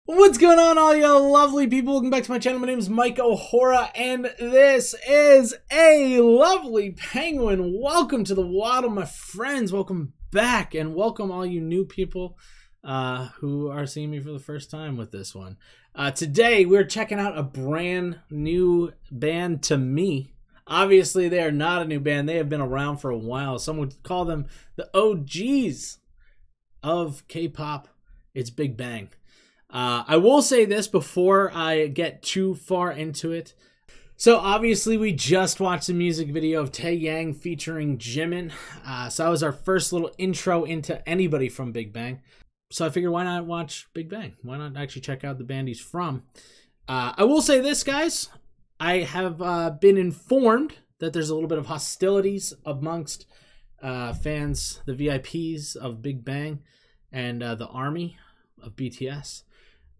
What's going on, all you lovely people? Welcome back to my channel. My name is Mike O'Hora, and this is a lovely penguin. Welcome to the Waddle, my friends. Welcome back, and welcome all you new people who are seeing me for the first time with this one. Today, we're checking out a brand new band to me. Obviously, they are not a new band. They have been around for a while. Some would call them the OGs of K-pop. It's BigBang. I will say this before I get too far into it. So obviously we just watched the music video of Taeyang featuring Jimin. So that was our first little intro into anybody from BigBang. So I figured, why not watch BigBang? Why not actually check out the band he's from? I will say this, guys. I have been informed that there's a little bit of hostilities amongst fans, the VIPs of BigBang, and the army of BTS.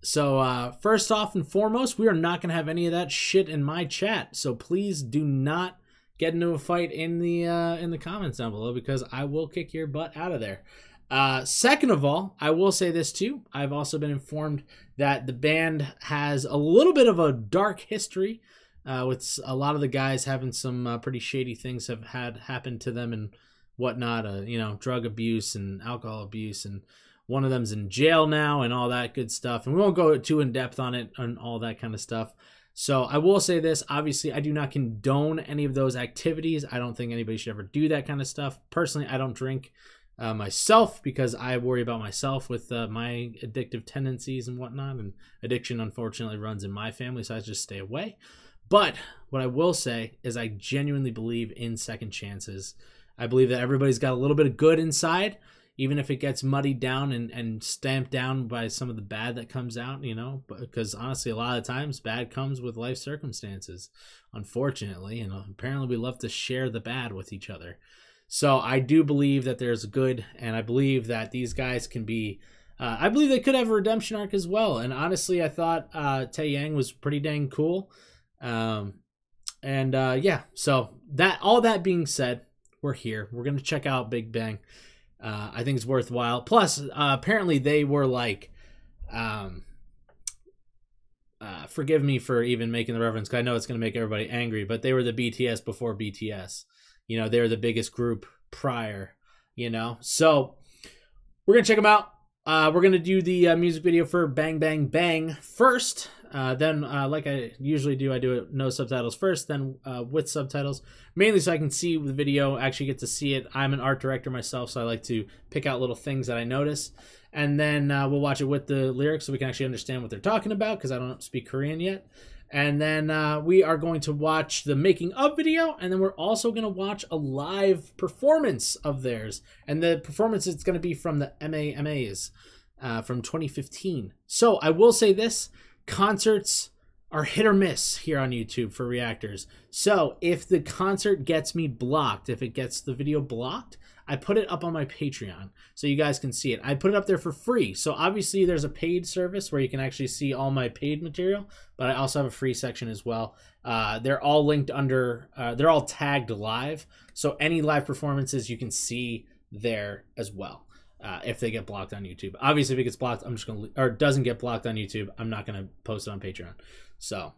So first off and foremost, we are not going to have any of that shit in my chat. So please do not get into a fight in the comments down below, because I will kick your butt out of there. Second of all, I will say this too. I've also been informed that the band has a little bit of a dark history, with a lot of the guys having some pretty shady things have had happen to them and whatnot. You know, drug abuse and alcohol abuse, and one of them's in jail now and all that good stuff. And we won't go too in depth on it and all that kind of stuff. So I will say this. Obviously, I do not condone any of those activities. I don't think anybody should ever do that kind of stuff. Personally, I don't drink myself because I worry about myself with my addictive tendencies and whatnot. And addiction, unfortunately, runs in my family, so I just stay away. But what I will say is I genuinely believe in second chances. I believe that everybody's got a little bit of good inside, even if it gets muddied down and stamped down by some of the bad that comes out, you know, because honestly, a lot of times bad comes with life circumstances, unfortunately, and apparently we love to share the bad with each other. So I do believe that there's good, and I believe that these guys can be, I believe they could have a redemption arc as well. And honestly, I thought Taeyang was pretty dang cool. Yeah, so that, all that being said, we're here. We're going to check out BigBang. I think it's worthwhile. Plus, apparently they were like, forgive me for even making the reference, because I know it's going to make everybody angry, but they were the BTS before BTS. You know, they were the biggest group prior, you know. So we're going to check them out. We're going to do the music video for Bang Bang Bang first. Then, like I usually do, I do it no subtitles first, then with subtitles, mainly so I can see the video, actually get to see it. I'm an art director myself, so I like to pick out little things that I notice. And then we'll watch it with the lyrics so we can actually understand what they're talking about, because I don't speak Korean yet. And then we are going to watch the making of video, and then we're also going to watch a live performance of theirs. And the performance is going to be from the MAMAs from 2015. So I will say this. Concerts are hit or miss here on YouTube for reactors. So if the concert gets me blocked, if it gets the video blocked, I put it up on my Patreon so you guys can see it. I put it up there for free. So obviously there's a paid service where you can actually see all my paid material, but I also have a free section as well. They're all linked under, they're all tagged live. So any live performances you can see there as well. If they get blocked on YouTube. Obviously, if it gets blocked, I'm just going to, or doesn't get blocked on YouTube, I'm not going to post it on Patreon. So,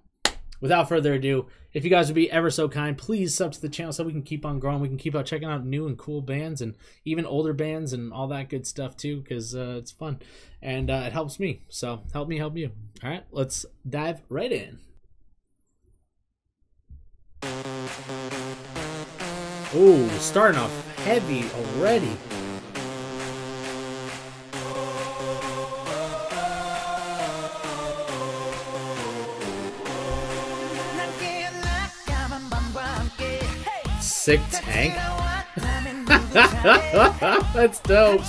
without further ado, if you guys would be ever so kind, please sub to the channel so we can keep on growing. We can keep on checking out new and cool bands, and even older bands and all that good stuff too, because it's fun. And it helps me. So, help me help you. All right, let's dive right in. Ooh, starting off heavy already. Sick tank. That's dope.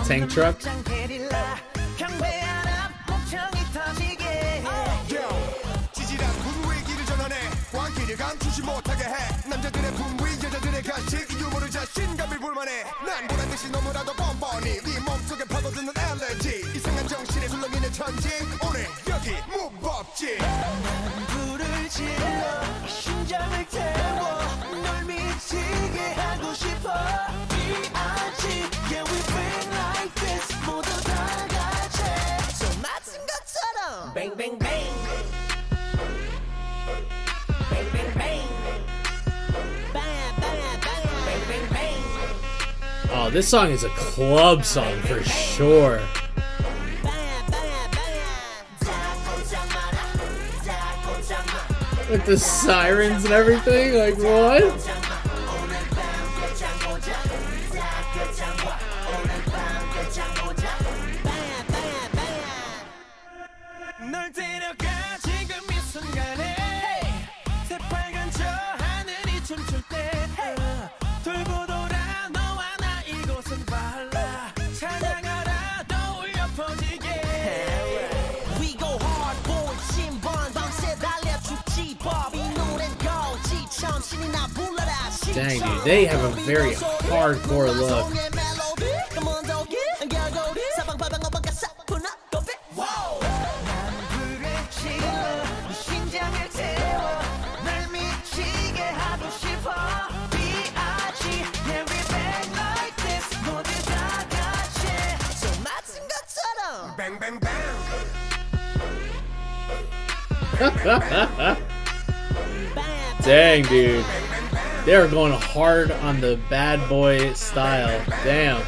Tank truck. Oh, this song is a club song for sure. With the sirens and everything, like what? Dang, dude, they have a very hardcore look. Bang, bang, bang. Dang, dude. They're going hard on the bad boy style. Damn.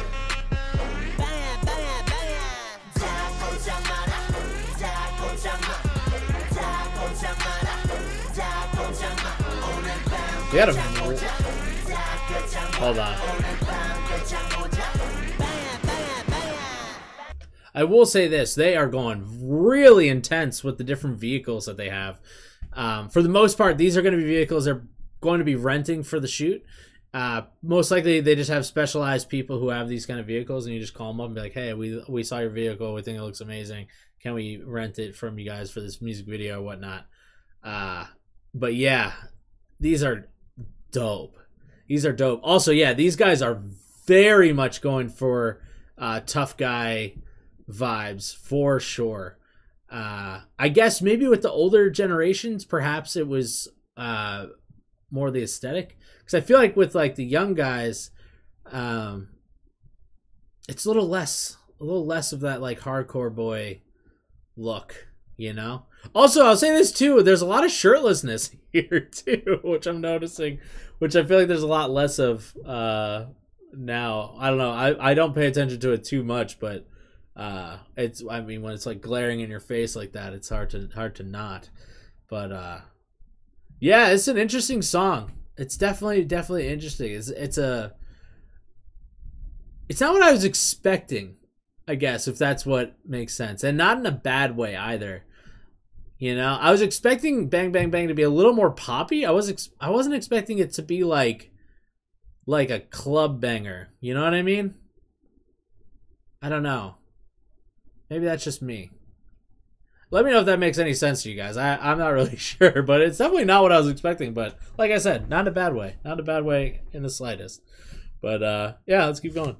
They got a... Hold on. I will say this. They are going really intense with the different vehicles that they have. For the most part, these are going to be vehicles they're going to be renting for the shoot. Most likely, they just have specialized people who have these kind of vehicles, and you just call them up and be like, hey, we saw your vehicle. We think it looks amazing. Can we rent it from you guys for this music video or whatnot? But yeah, these are dope. These are dope. Also, yeah, these guys are very much going for tough guy vibes for sure. I guess maybe with the older generations, perhaps it was more the aesthetic, because I feel like with like the young guys, it's a little less of that like hardcore boy look, you know. Also, I'll say this too, there's a lot of shirtlessness here too, which I'm noticing, which I feel like there's a lot less of now. I don't know, I don't pay attention to it too much, but it's, I mean, when it's like glaring in your face like that, it's hard to not. But yeah, it's an interesting song. It's definitely interesting. It's not what I was expecting, I guess, if that's what makes sense, and not in a bad way either. You know, I was expecting Bang Bang Bang to be a little more poppy. I wasn't expecting it to be like a club banger. You know what I mean? I don't know. Maybe that's just me. Let me know if that makes any sense to you guys. I'm not really sure, but it's definitely not what I was expecting. But like I said, not in a bad way. Not in a bad way in the slightest. But yeah, let's keep going.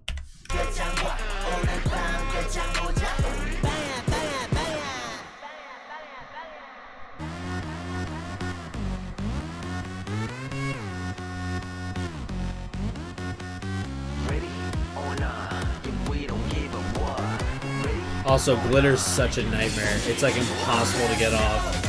Also, glitter's such a nightmare. It's like impossible to get off.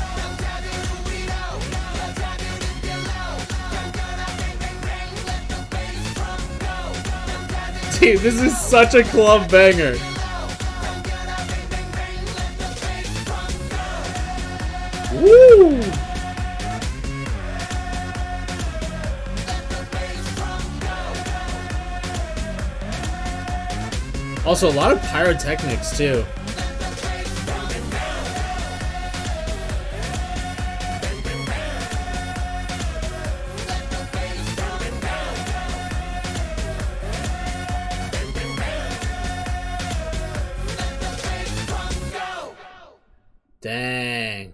Dude, this is such a club banger. Woo! Also, a lot of pyrotechnics too. Dang.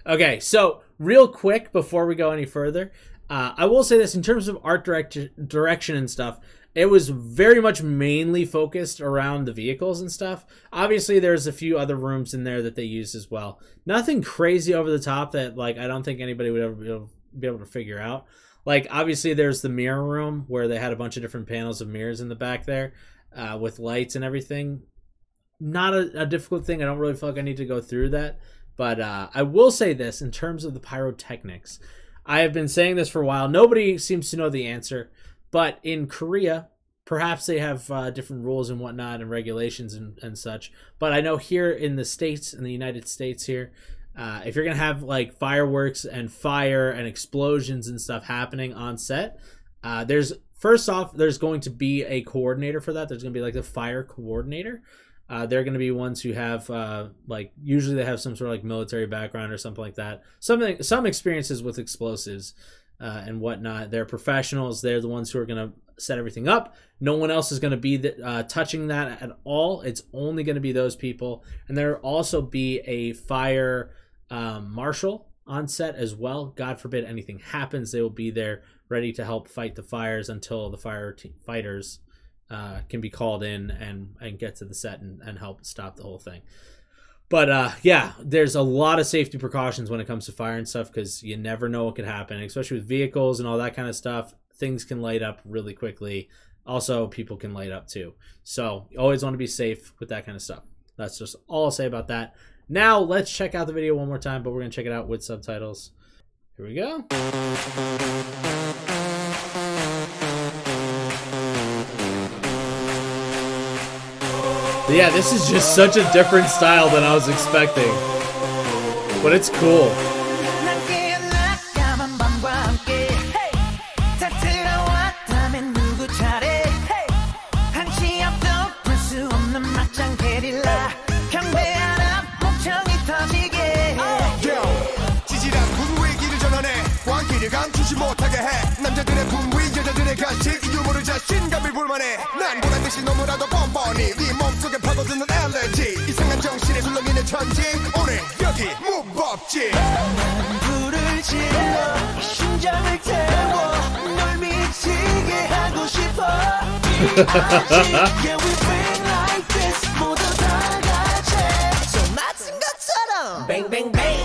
Okay, so real quick before we go any further, I will say this in terms of art direction and stuff. It was very much mainly focused around the vehicles and stuff. Obviously, there's a few other rooms in there that they used as well. Nothing crazy over the top that, like, I don't think anybody would ever be able to figure out. Like, obviously, there's the mirror room where they had a bunch of different panels of mirrors in the back there with lights and everything. Not a difficult thing. I don't really feel like I need to go through that. But I will say this in terms of the pyrotechnics. I have been saying this for a while. Nobody seems to know the answer. But in Korea, perhaps they have different rules and whatnot and regulations and such. But I know here in the States, in the United States here, if you're going to have like fireworks and fire and explosions and stuff happening on set, first off, there's going to be a coordinator for that. There's going to be like the fire coordinator. They're going to be ones who have like, usually they have some sort of like military background or something like that. Some experiences with explosives and whatnot. They're professionals. They're the ones who are going to set everything up. No one else is going to be touching that at all. It's only going to be those people. And there'll also be a fire marshal on set as well. God forbid anything happens, they will be there ready to help fight the fires until the fighters can be called in and get to the set and help stop the whole thing. But yeah, there's a lot of safety precautions when it comes to fire and stuff, because you never know what could happen, especially with vehicles and all that kind of stuff. Things can light up really quickly. Also, people can light up too. So you always want to be safe with that kind of stuff. That's just all I'll say about that. Now let's check out the video one more time, but we're going to check it out with subtitles. Here we go. But yeah, this is just such a different style than I was expecting. But it's cool. 남자들의 분위 여자들의 가식 유머를 자신감을 불만해 난 보란 듯이 너무나도 뻔뻔히 네 몸속에 파고드는 알레르기 이상한 정신에 술렁이는 천지 오늘 여기 무법지 불을 질러 심장을 태워 널 미치게 하고 싶어 Yeah we bring like this 모두 다 같이 손 맞은 것처럼 Bang bang bang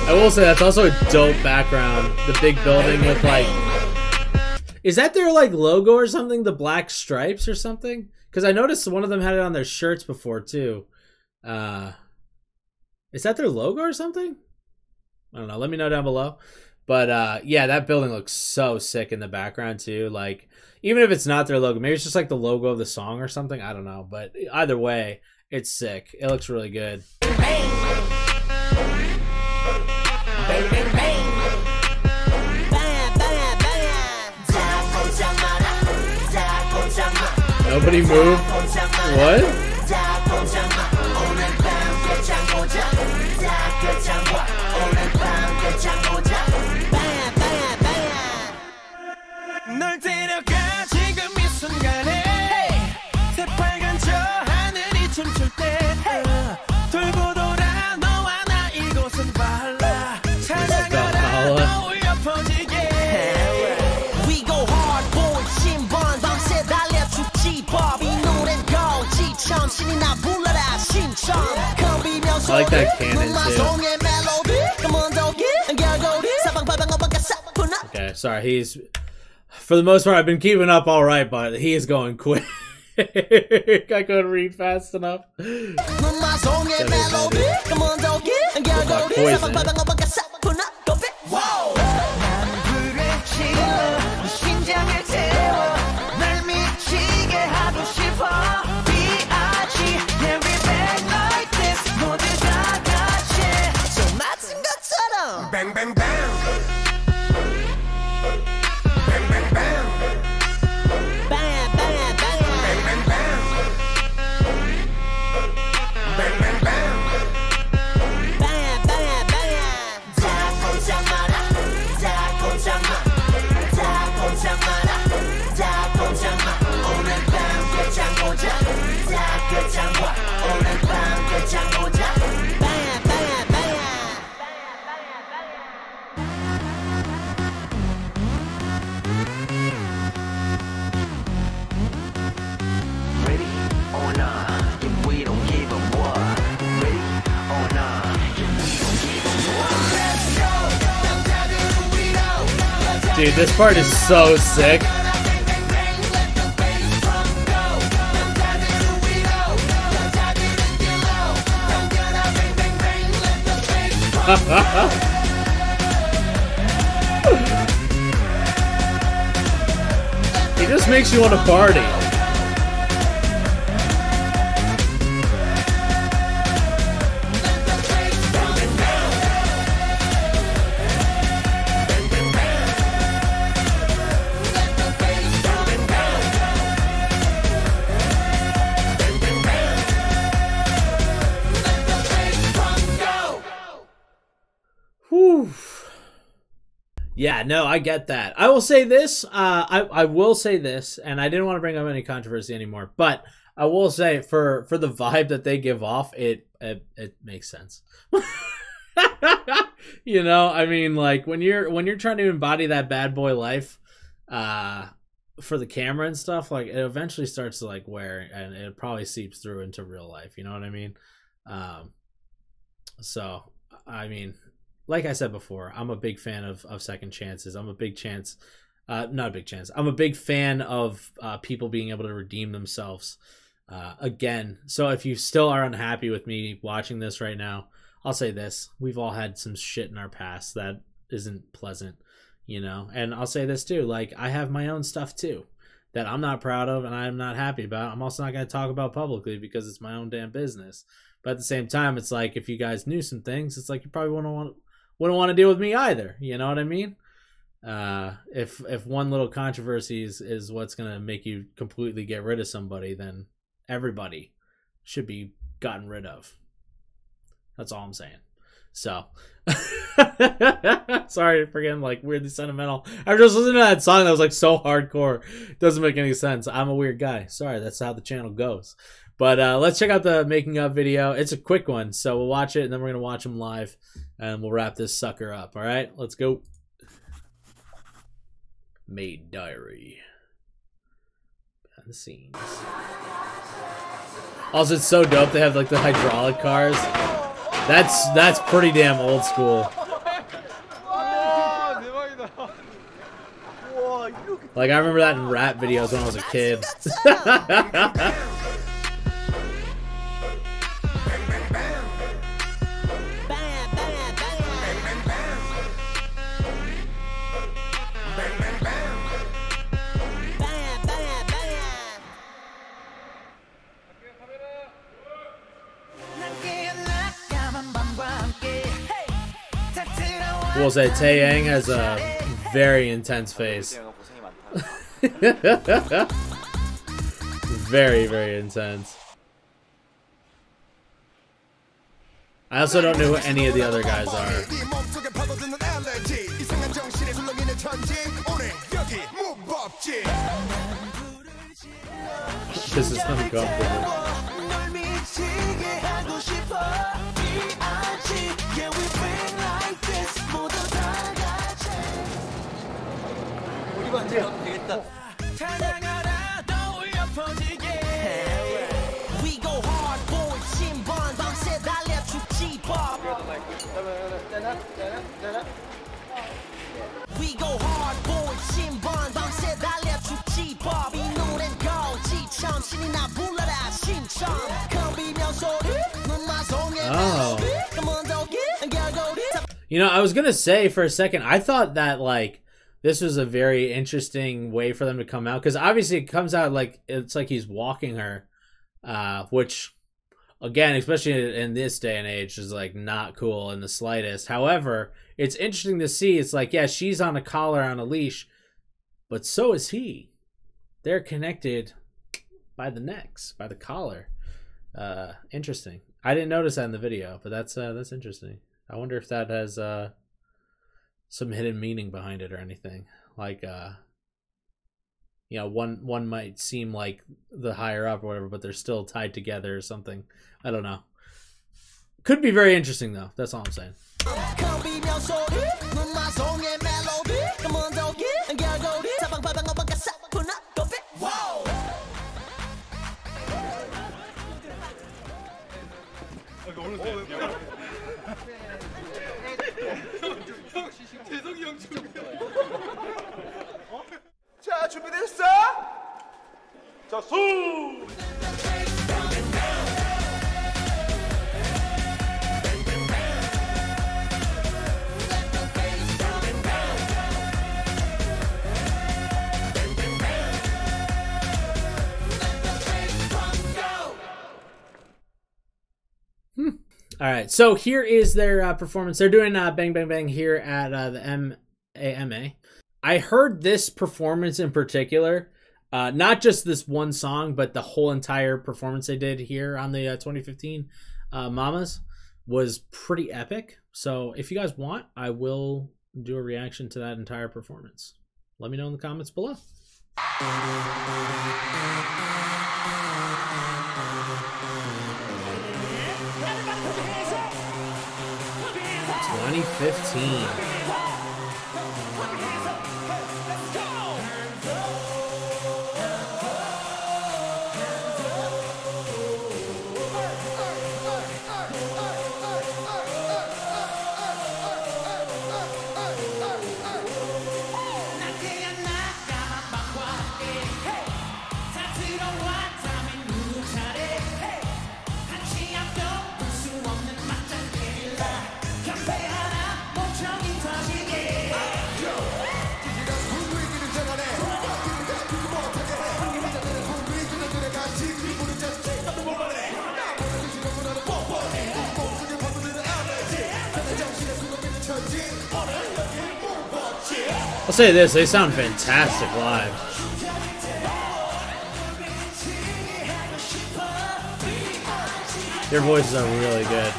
I will say that's also a dope background. The big building with like, is that their like logo or something? The black stripes or something? Because I noticed one of them had it on their shirts before too. Is that their logo or something? I don't know. Let me know down below. But yeah, that building looks so sick in the background too. Like, even if it's not their logo, maybe it's just like the logo of the song or something. I don't know. But either way, it's sick. It looks really good. Nobody move. What? 널 데려가 지금 이 순간에 새빨간 저 하늘이 춤출 때 돌고 돌아 너와 나 이곳은 발라 찾아가라 떠올려 퍼지게 We go hard boy 신번 밤새 달려 죽지 법이 노랜 거지처럼 신이 나 불러라 신청 I like that cannon too. Okay, sorry, he's, for the most part, I've been keeping up all right, but he is going quick. I couldn't read fast enough. Bang bang bang. Bang bang bang. Bang bang bang. Bang bang bang. Bang bang bang. Bang bang bang. 다 꼼짝 마라. 다 꼼짝 마. 다 꼼짝 마라. 다 꼼짝 마. 오늘 밤 끝장 보자. 다 끝장 봐. 오늘 밤 끝장 보자. Bang bang bang. Dude, this part is so sick. He just makes you want to party. Whew. Yeah, no, I get that. I will say this. I will say this, and I didn't want to bring up any controversy anymore, but I will say for the vibe that they give off, it makes sense. You know, I mean, like when you're trying to embody that bad boy life, for the camera and stuff, like it eventually starts to like wear, and it probably seeps through into real life. You know what I mean? So I mean, like I said before, I'm a big fan of second chances. I'm a big chance, not a big chance. I'm a big fan of people being able to redeem themselves again. So if you still are unhappy with me watching this right now, I'll say this: we've all had some shit in our past that isn't pleasant, you know. And I'll say this too: like I have my own stuff too that I'm not proud of and I'm not happy about. I'm also not going to talk about publicly because it's my own damn business. But at the same time, it's like if you guys knew some things, it's like you probably wouldn't want to deal with me either. You know what I mean? If one little controversy is what's gonna make you completely get rid of somebody, then everybody should be gotten rid of. That's all I'm saying. So sorry for getting like weirdly sentimental. I just listened to that song that was like so hardcore. Doesn't make any sense. I'm a weird guy. Sorry, that's how the channel goes. But let's check out the making of video. It's a quick one, so we'll watch it and then we're gonna watch them live, and we'll wrap this sucker up. All right, let's go. Maid diary. Behind the scenes. Also, it's so dope. They have like the hydraulic cars. That's pretty damn old school. Like I remember that in rap videos when I was a kid. We'll say Taeyang has a very intense face. Very, very intense. I also don't know who any of the other guys are. This is uncomfortable. We go hard boy 신번 밤새 달려 죽지 법 We go hard boy 신번 밤새 달려 죽지 법 이 노래는 거지처럼 신이 나 불러라 신청 겁이며 소리 눈만 송해 You know, I was gonna say for a second, I thought that like this was a very interesting way for them to come out, because obviously it comes out like it's like he's walking her, which again, especially in this day and age, is like not cool in the slightest. However, it's interesting to see. It's like, yeah, she's on a collar, on a leash, but so is he. They're connected by the necks, by the collar. Interesting. I didn't notice that in the video, but that's interesting. I wonder if that has some hidden meaning behind it or anything. Like, you know, one might seem like the higher up or whatever, but they're still tied together or something. I don't know. Could be very interesting though. That's all I'm saying. 자, 준비됐어? 자, 수! All right, so here is their performance. They're doing Bang Bang Bang here at the MAMA. I heard this performance in particular, not just this one song, but the whole entire performance they did here on the 2015 Mamas was pretty epic. So if you guys want, I will do a reaction to that entire performance. Let me know in the comments below. 2015. I'll say this, they sound fantastic live. Their voices are really good.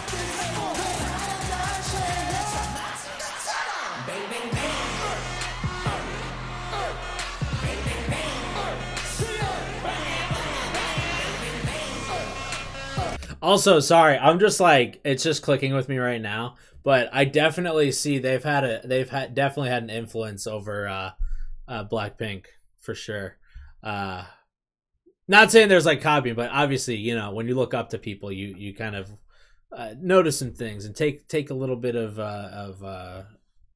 Also, sorry, I'm just like, it's just clicking with me right now. But I definitely see they've definitely had an influence over Blackpink for sure. Not saying there's like copying, but obviously, you know, when you look up to people, you kind of notice some things and take a little bit of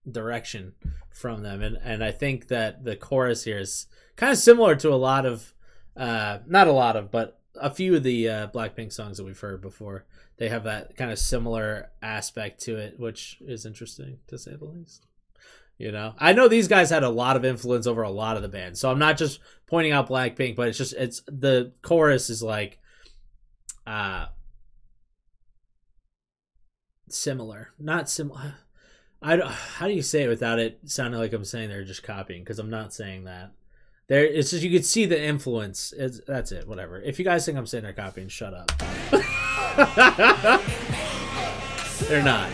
direction from them. And I think that the chorus here is kind of similar to a lot of not a lot of, but a few of the Blackpink songs that we've heard before. They have that kind of similar aspect to it, which is interesting to say the least. You know, I know these guys had a lot of influence over a lot of the bands, so I'm not just pointing out Blackpink, but it's the chorus is like similar, not similar. How do you say it without it sounding like I'm saying they're just copying? Because I'm not saying that. It's just you could see the influence. That's it. Whatever. If you guys think I'm saying they're copying, shut up. They're not.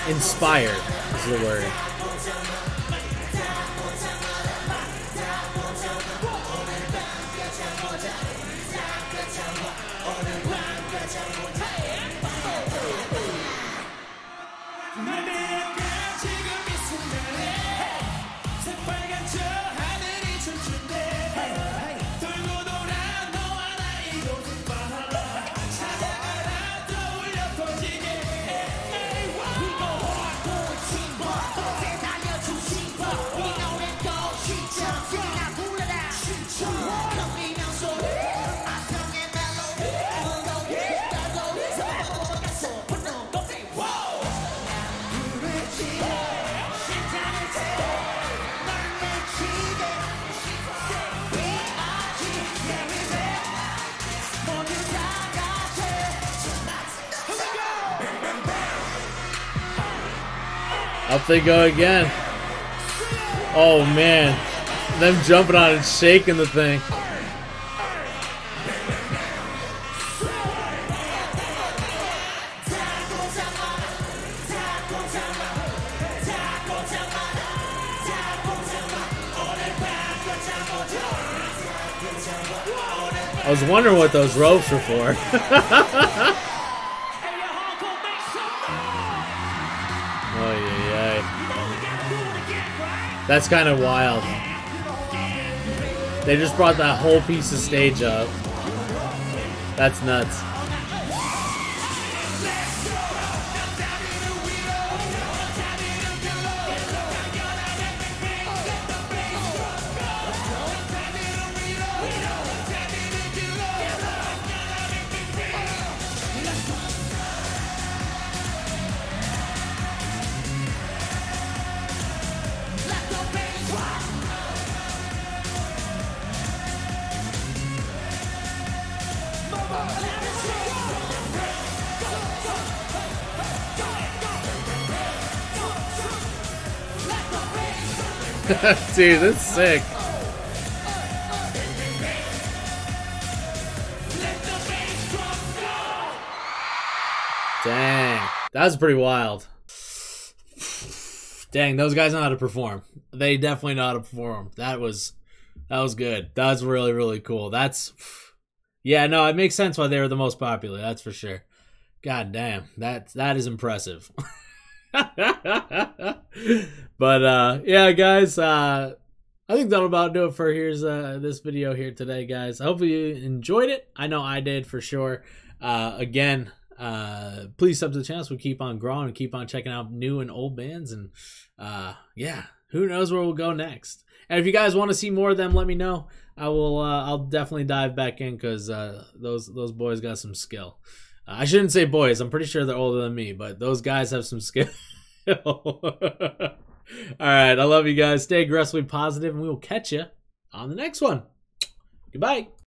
Inspired is the word. Up they go again. Oh man, them jumping on and shaking the thing. I was wondering what those ropes were for. That's kind of wild. They just brought that whole piece of stage up. That's nuts. Dude, that's sick. Dang, that was pretty wild. Dang, those guys know how to perform. They definitely know how to perform. That was good. That was really, really cool. Yeah, no, it makes sense why they were the most popular. That's for sure. God damn, that is impressive. But yeah, guys, I think that'll about do it for this video here today, guys. I hope you enjoyed it. I know I did for sure. Again, please sub to the channel so we keep on growing and keep on checking out new and old bands, and yeah, who knows where we'll go next. And if you guys want to see more of them, let me know. I'll definitely dive back in, because those boys got some skill. I shouldn't say boys, I'm pretty sure they're older than me, but those guys have some skill. Alright, I love you guys. Stay aggressively positive, and we will catch you on the next one. Goodbye.